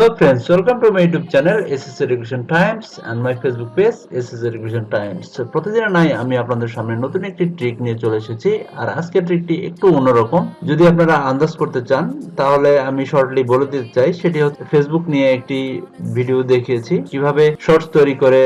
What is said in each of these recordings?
Hello friends, welcome to my YouTube channel SS Education Times and my Facebook page SS Education Times. প্রতিদিন নাই আমি আপনাদের সামনে নতুন একটি ট্রিক নিয়ে চলে এসেছি আর আজকের ট্রিকটি একটু অন্যরকম। যদি আপনারা আন্দাজ করতে চান তাহলে আমি শর্টলি বলে দিতে চাই, সেটি হচ্ছে ফেসবুক নিয়ে একটি ভিডিও দেখিয়েছি কিভাবে শর্টস তৈরি করে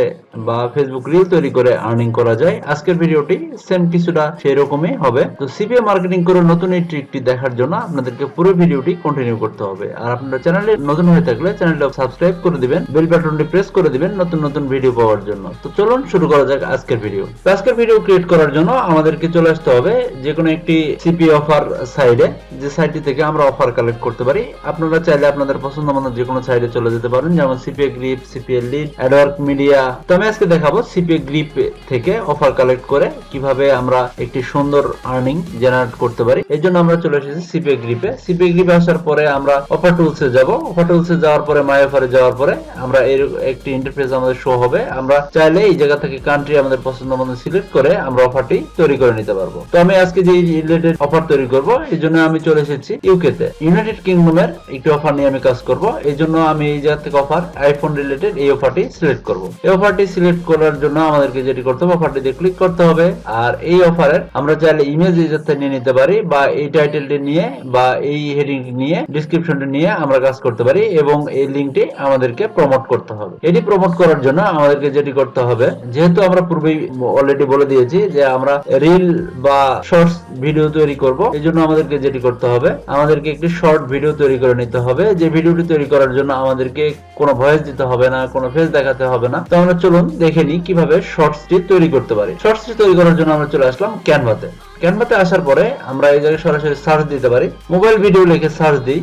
বা ফেসবুক রিল তৈরি করে আর্নিং করা যায়। আজকের ভিডিওটি সেম কিছুটা সেই রকমই হবে। তো সিপিএ মার্কেটিং করে নতুন এই ট্রিকটি দেখার জন্য আপনাদেরকে পুরো ভিডিওটি কন্টিনিউ করতে হবে। আর আপনারা চ্যানেলে নতুন হয়ে থাকলে চ্যানেলটা সাবস্ক্রাইব করে দিবেন, বেল বাটনটি প্রেস করে দিবেন নতুন নতুন ভিডিও পাওয়ার জন্য। তো চলুন শুরু করা যাক আজকের ভিডিও। আজকের ভিডিও ক্রিয়েট করার জন্য আমাদেরকে চলে আসতে হবে যে কোনো একটি সিপিএ অফার সাইডে, যে সাইটটি থেকে আমরা অফার কালেক্ট করতে পারি। আপনারা চাইলে আপনাদের পছন্দ মতো যে কোনো সাইডে চলে যেতে পারেন, যেমন CPA grip, CPA lead, adwork media. তো আমি আজকে দেখাবো সিপিএ গ্রিপ থেকে অফার কালেক্ট করে কিভাবে আমরা একটি সুন্দর আর্নিং জেনারেট করতে পারি। এই জন্য আমরা চলে এসেছি সিপিএ গ্রিপে। সিপিএ গ্রিপে আসার পরে আমরা অফার টুলসে যাব। অফার টুলসে যাওয়ার পরে মাই অফারে যাওয়ার পরে আমরা এর একটি ইন্টারফেস আমাদের শো হবে। আমরা চাইলে এই জায়গা থেকে কান্ট্রি আমাদের পছন্দ মতো সিলেক্ট করে আমরা অফারটি তৈরি করে নিতে পারবো। তো আমি আজকে যে রিলেটেড অফার তৈরি করব, এই জন্য আমি চলে এসেছি ইউকে তে। ইউনাইটেড কিংডমের একটি অফার নিয়ে আমি কাজ করব। এই জন্য আমি এই জায়গা থেকে অফার আইফোন রিলেটেড এই অফারটি সিলেক্ট করব। এই অফারটি সিলেক্ট করার জন্য আমাদেরকে যেটি করতে হবে, অফারটি দিয়ে ক্লিক করতে হবে। আর এই অফারের আমরা চাইলে ইমেজ এই জায়গা থেকে নিয়ে নিতে পারি, বা এই টাইটেলটি নিয়ে বা এই হেডিং নিয়ে ডেসক্রিপশনটি নিয়ে আমরা কাজ করতে পারি, এবং এই লিংকটি আমাদেরকে প্রমোট করতে হবে। এটি প্রমোট করার জন্য আমাদেরকে যেটি করতে হবে, যেহেতু আমরা পূর্বেই অলরেডি বলে দিয়েছি যে আমরা রিল বা শর্টস ভিডিও তৈরি করব, এই জন্য আমাদেরকে যেটি করতে হবে, আমাদেরকে একটি শর্ট ভিডিও তৈরি করে নিতে হবে। যে ভিডিওটি তৈরি করার জন্য আমাদেরকে কোনো ভয়েস দিতে হবে না, কোনো ফেস দেখাতে হবে না। তো আমরা চলুন দেখে নিই কিভাবে শর্টসটি তৈরি করতে পারি। শর্টসটি তৈরি করার জন্য আমরা চলে আসলাম ক্যানভাতে। ক্যানভাতে আসার পরে আমরা এই জায়গায় সরাসরি সার্চ দিতে পারি। মোবাইল ভিডিও লিখে সার্চ দিই।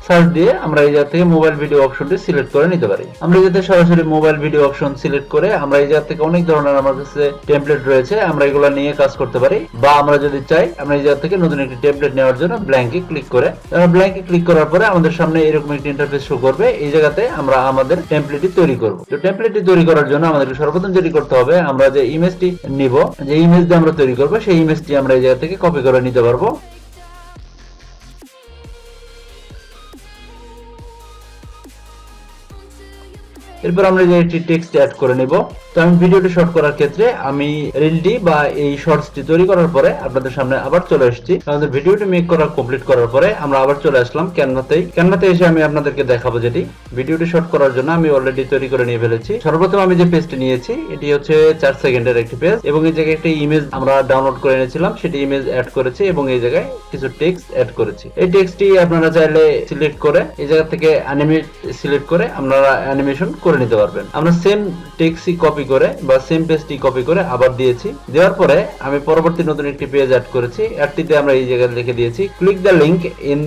সার্চ দিয়ে আমরা এই জায়গা থেকে মোবাইল ভিডিও অপশনটি সিলেক্ট করে নিতে পারি। আমরা যাতে সরাসরি মোবাইল ভিডিও অপশন সিলেক্ট করে আমরা এই জায়গা থেকে অনেক ধরনের আমার কাছে টেমপ্লেট রয়েছে, আমরা এগুলো নিয়ে কাজ করতে পারি। বা আমরা যদি চাই আমরা এই জায়গা থেকে নতুন একটি টেমপ্লেট নেওয়ার জন্য ব্ল্যাঙ্কে ক্লিক করে, ব্ল্যাঙ্কে ক্লিক করার পরে আমাদের সামনে এরকম একটি ইন্টারফেস শো করবে। এই জায়গাতে আমরা আমাদের টেমপ্লেটটি তৈরি করব। তো টেমপ্লেটটি তৈরি করার জন্য আমাদেরকে সর্বপ্রথম যেটি করতে হবে, আমরা যে ইমেজটি নিব, যে ইমেজ দিয়ে আমরা তৈরি করব, সেই ইমেজটি আমরা এই জায়গা থেকে কপি করে নিতে পারবো। এরপর আমরা যে একটি টেক্সট অ্যাড করে নেব। তো আমি ভিডিওটি শর্ট করার ক্ষেত্রে আমি রিলটি বা এই শর্টসটি তৈরি করার পরে আপনাদের সামনে আবার চলে এসেছি। আমাদের ভিডিওটি মেক করা কমপ্লিট করার পরে আমরা আবার চলে আসলাম ক্যানভাতেই। ক্যানভাতে এসে আমি আপনাদেরকে দেখাবো যেটি ভিডিওটি শর্ট করার জন্য আমি অলরেডি তৈরি করে নিয়ে ফেলেছি। সর্বপ্রথম আমি যে পেজটি নিয়েছি এটি হচ্ছে 4 সেকেন্ডের একটি পেজ, এবং এই জায়গায় একটি ইমেজ আমরা ডাউনলোড করে এনেছিলাম, সেটি ইমেজ অ্যাড করেছি এবং এই জায়গায় কিছু টেক্সট অ্যাড করেছি। এই টেক্সটটি আপনারা চাইলে সিলেক্ট করে এই জায়গা থেকে অ্যানিমেট সিলেক্ট করে আপনারা অ্যানিমেশন করে নিতে পারবেন। আমরা সেম টেক্সটই কপি করে বা সেম পেজটি কপি করে আবার দিয়েছি। দেওয়ার পরে আমি পরবর্তী নতুন একটি পেজ অ্যাড করেছি। অ্যাডটিতে আমরা এই জায়গায় লিখে দিয়েছি click the link in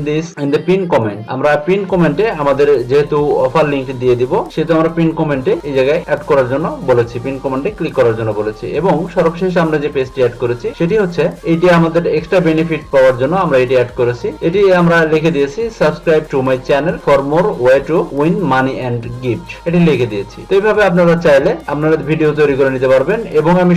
the pin comment. আমরা পিন কমেন্টে আমাদের যেহেতু অফার লিংকটি দিয়ে দিব, সেহেতু আমরা পিন কমেন্টে এই জায়গায় অ্যাড করার জন্য বলেছি, পিন কমেন্টে ক্লিক করার জন্য বলেছি। এবং সর্বশেষ আমরা যে পেজটি অ্যাড করেছি সেটি হচ্ছে এইটি আমাদের এক্সট্রা বেনিফিট পাওয়ার জন্য আমরা এটি অ্যাড করেছি। এটি আমরা লিখে দিয়েছি subscribe to my channel for more way to win money and gift, এটি লিখে দিয়েছি। তো এইভাবে আপনারা চাইলে আপনারা ভিডিও তৈরি করে নিতে পারবেন। এবং আমি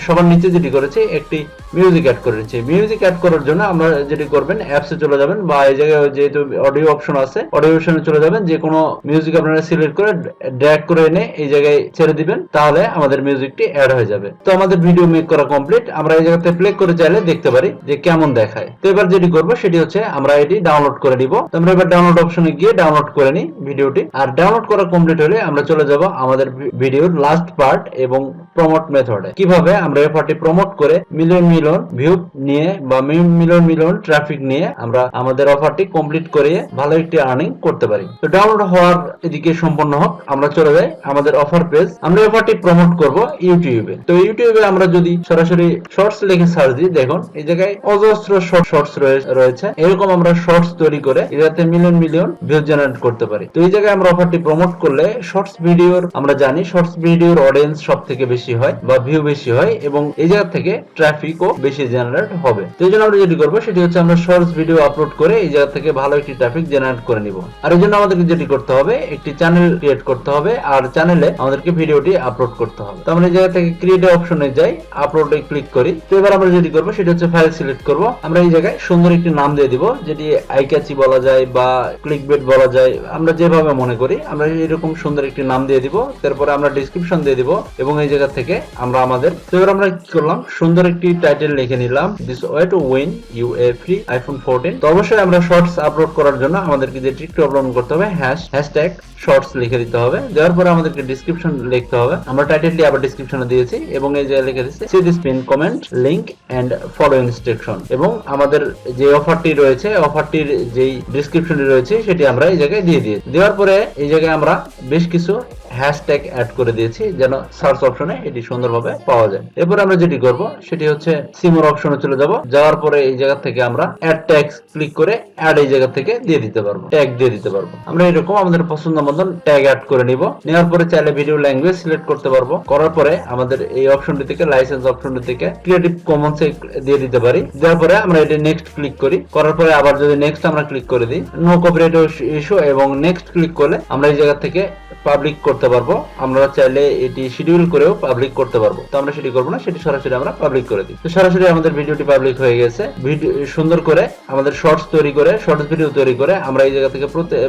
সবার নিচে যেটি করেছি একটি মিউজিক অ্যাড করেছি। মিউজিক অ্যাড করার জন্য আমরা যেটি করবেন, অ্যাপসে চলে যাবেন বা এই জায়গায় যেহেতু অডিও অপশন আছে, অডিও অপশনে চলে যাবেন। যে কোনো মিউজিক আপনারা সিলেক্ট করে ড্র্যাগ করে এনে এই জায়গায় ছেড়ে দিবেন, তাহলে আমাদের মিউজিকটি অ্যাড হয়ে যাবে। তো আমাদের ভিডিও মেক করা কমপ্লিট। আমরা এই জায়গাতে প্লে করে চাইলে দেখতে পারি যে কেমন দেখায়। তো এবার যেটি করব সেটি হচ্ছে আমরা এটি ডাউনলোড করে দিব। তো আমরা এবার ডাউনলোড অপশনে গিয়ে ডাউনলোড করে নিই ভিডিওটি। আর ডাউনলোড করা কমপ্লিট হলে আমরা চলে যাব আমাদের ভিডিওর লাস্ট পার্ট এবং প্রমোট মেথডে। কিভাবে আমরা অফারটি প্রমোট করে মিলিয়ন মিলিয়ন ভিউ নিয়ে বা মিলিয়ন মিলিয়ন ট্রাফিক নিয়ে আমরা আমাদের অফারটি কমপ্লিট করে ভালো একটি আর্নিং করতে পারি। তো ডাউনলোড হওয়ার এদিকে সম্পন্ন হোক, আমরা চলে যাই আমাদের অফার পেজ। আমরা অফারটি প্রমোট করব ইউটিউবে। তো ইউটিউবে আমরা যদি সরাসরি শর্টস লিখে সার্চ দিই, দেখুন এই জায়গায় অজস্র শর্টস রয়েছে। এরকম আমরা শর্টস তৈরি করে এটাতে মিলিয়ন মিলিয়ন ভিউ জেনারেট করতে পারি। তো এই জায়গায় আমরা অফারটি প্রমোট করলে শর্টস ভিডিওর আমরা জানি শর্টস ভিডিওর অডিয়েন্স সব থেকে বেশি হয় বা ভিউ বেশি হয় এবং এই জায়গা থেকে ট্রাফিকও বেশি জেনারেট হবে। তো এই জন্য আমরা যেটি করবো সেটি হচ্ছে আমরা শর্টস ভিডিও আপলোড করে এই জায়গা থেকে ভালো একটি ট্রাফিক জেনারেট করে নিব। আর এই জন্য আমাদেরকে যেটি করতে হবে একটি চ্যানেল ক্রিয়েট করতে হবে আর চ্যানেলে আমাদেরকে ভিডিওটি আপলোড করতে হবে। তো আমরা এই জায়গা থেকে ক্রিয়েট অপশনে যাই, আপলোডে ক্লিক করি। তো এবার আমরা যেটি করবো সেটি হচ্ছে ফাইল সিলেক্ট করব। আমরা এই জায়গায় সুন্দর একটি নাম দিয়ে দিব, যেটি আই ক্যাচি বলা যায় বা ক্লিকবেট বলা যায়, আমরা যেভাবে মনে করি আমরা এরকম সুন্দর একটি নাম দিয়ে দিব। তারপরে আমরা ডেসক্রিপশন দিয়ে দিব এবং এই জায়গা থেকে আমরা আমাদের তো এবার আমরা কি করলাম সুন্দর একটি টাইটেল লিখে নিলাম, this way to win you a free iPhone 14। তো অবশ্যই আমরা শর্টস আপলোড করার জন্য আমাদেরকে যে ট্রিকটি অবলম্বন করতে হবে হ্যাশট্যাগ শর্টস লিখে দিতে হবে। দেওয়ার পরে আমাদেরকে ডেসক্রিপশন লিখতে হবে। আমরা টাইটেলটি আবার ডেসক্রিপশনে দিয়েছি এবং এই জায়গায় লিখে দিচ্ছি see this pin comment link and follow instruction. এবং আমাদের যে অফারটি রয়েছে অফারটির যেই ডেসক্রিপশনটি রয়েছে সেটি আমরা এই জায়গায় দিয়ে দিয়েছি। দেওয়ার পরে এই জায়গায় আমরা বেশ কিছু হ্যাশট্যাগ অ্যাড করে দিয়েছি যেন সার্চ অপশনে এটি সুন্দরভাবে পাওয়া যায়। এরপর আমরা যেটি করব সেটি হচ্ছে সিমোর অপশনে চলে যাব। যাওয়ার পরে এই জায়গা থেকে আমরা অ্যাড ট্যাগস ক্লিক করে অ্যাড এই জায়গা থেকে দিয়ে দিতে পারবো, ট্যাগ দিয়ে দিতে পারবো। আমরা এরকম আমাদের পছন্দ মতন ট্যাগ অ্যাড করে নিব। নেওয়ার পরে চাইলে ভিডিও ল্যাঙ্গুয়েজ সিলেক্ট করতে পারবো। করার পরে আমাদের এই অপশনটি থেকে লাইসেন্স অপশনটি থেকে ক্রিয়েটিভ কমন্স দিয়ে দিতে পারি। দেওয়ার পরে আমরা এটি নেক্সট ক্লিক করি। করার পরে আবার যদি নেক্সট আমরা ক্লিক করে দিই নো কপিরাইট ইস্যু এবং নেক্সট ক্লিক করলে আমরা এই জায়গা থেকে পাবলিক করতে পারবো। আমরা চাইলে এটি শিডিউল করেও পাবলিক করতে পারবো। তো আমরা সেটি করবো না, সেটি সরাসরি আমরা পাবলিক করে দিই। তো সরাসরি আমাদের ভিডিওটি পাবলিক হয়ে গেছে। ভিডিও সুন্দর করে আমাদের শর্টস তৈরি করে শর্টস ভিডিও তৈরি করে আমরা এই জায়গা থেকে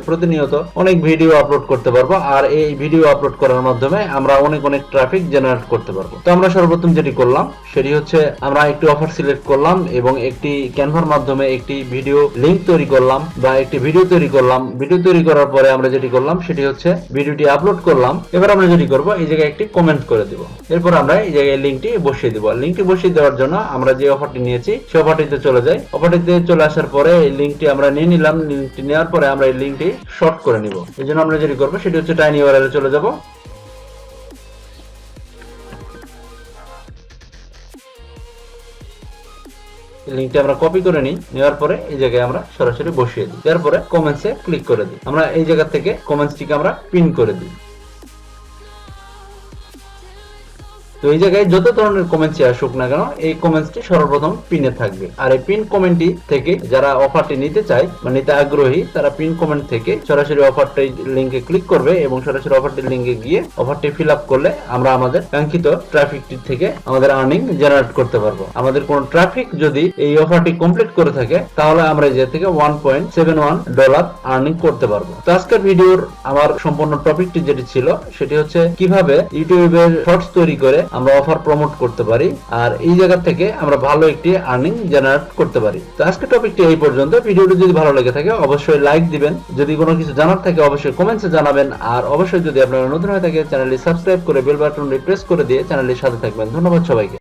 প্রতিনিয়ত অনেক ভিডিও আপলোড করতে পারবো। আর এই ভিডিও আপলোড করার মাধ্যমে আমরা অনেক ট্রাফিক জেনারেট করতে পারবো। তো আমরা সর্বপ্রথম যেটি করলাম সেটি হচ্ছে আমরা একটি অফার সিলেক্ট করলাম এবং একটি ক্যানভার মাধ্যমে একটি ভিডিও লিংক তৈরি করলাম বা একটি ভিডিও তৈরি করলাম। ভিডিও তৈরি করার পরে আমরা যেটি করলাম সেটি হচ্ছে ভিডিওটি আপলোড করলাম। এবার আমরা যেটি করব এই জায়গায় একটি কমেন্ট করে দিব। এরপর আমরা এই জায়গায় লিংকটি বসিয়ে দিব। লিংকটি বসিয়ে দেওয়ার জন্য আমরা যে অফারটি নিয়েছি সেই অফারটিতে চলে যাই। অফারটিতে চলে আসার পরে এই লিংকটি আমরা নিয়ে নিলাম। লিংকটি নেওয়ার পরে আমরা এই লিংকটি শর্ট করে নিব। এই জন্য আমরা যেটি করব সেটি হচ্ছে টাইনি ইউআরএল এ চলে যাব। লিংকটি আমরা কপি করে নিই। নেওয়ার পরে এই জায়গায় আমরা সরাসরি বসিয়ে দিই। তারপরে কমেন্টসে ক্লিক করে দিই। আমরা এই জায়গা থেকে কমেন্টসটিকে আমরা পিন করে দিই। তো এই জায়গায় যত ধরনের কমেন্টস আসুক না কেন এই কমেন্টসটি সর্বপ্রথম পিনে থাকবে। আর এই পিন কমেন্টটি থেকে যারা অফারটি নিতে চায় বা নিতে আগ্রহী তারা পিন কমেন্ট থেকে সরাসরি অফারটি লিংকে ক্লিক করবে এবং সরাসরি অফারটি লিংকে গিয়ে অফারটি ফিল আপ করলে আমরা আমাদের কাঙ্ক্ষিত ট্রাফিকটি থেকে আমাদের আর্নিং জেনারেট করতে পারবো। আমাদের কোনো ট্রাফিক যদি এই অফারটি কমপ্লিট করে থাকে তাহলে আমরা এই জায়গা থেকে $1.71 আর্নিং করতে পারবো। তো আজকের ভিডিওর আমার সম্পূর্ণ টপিকটি যেটি ছিল সেটি হচ্ছে কিভাবে ইউটিউবের শর্টস তৈরি করে আমরা অফার প্রমোট করতে পারি আর এই জায়গা থেকে আমরা ভালো একটি আর্নিং জেনারেট করতে পারি। তো আজকের টপিকটি এই পর্যন্ত। ভিডিওটি যদি ভালো লেগে থাকে অবশ্যই লাইক দিবেন। যদি কোনো কিছু জানার থাকে অবশ্যই কমেন্টসে জানাবেন। আর অবশ্যই যদি আপনারা নতুন হয়ে থাকে চ্যানেলটি সাবস্ক্রাইব করে বেল বাটনটি প্রেস করে দিয়ে চ্যানেলটির সাথে থাকবেন। ধন্যবাদ সবাইকে।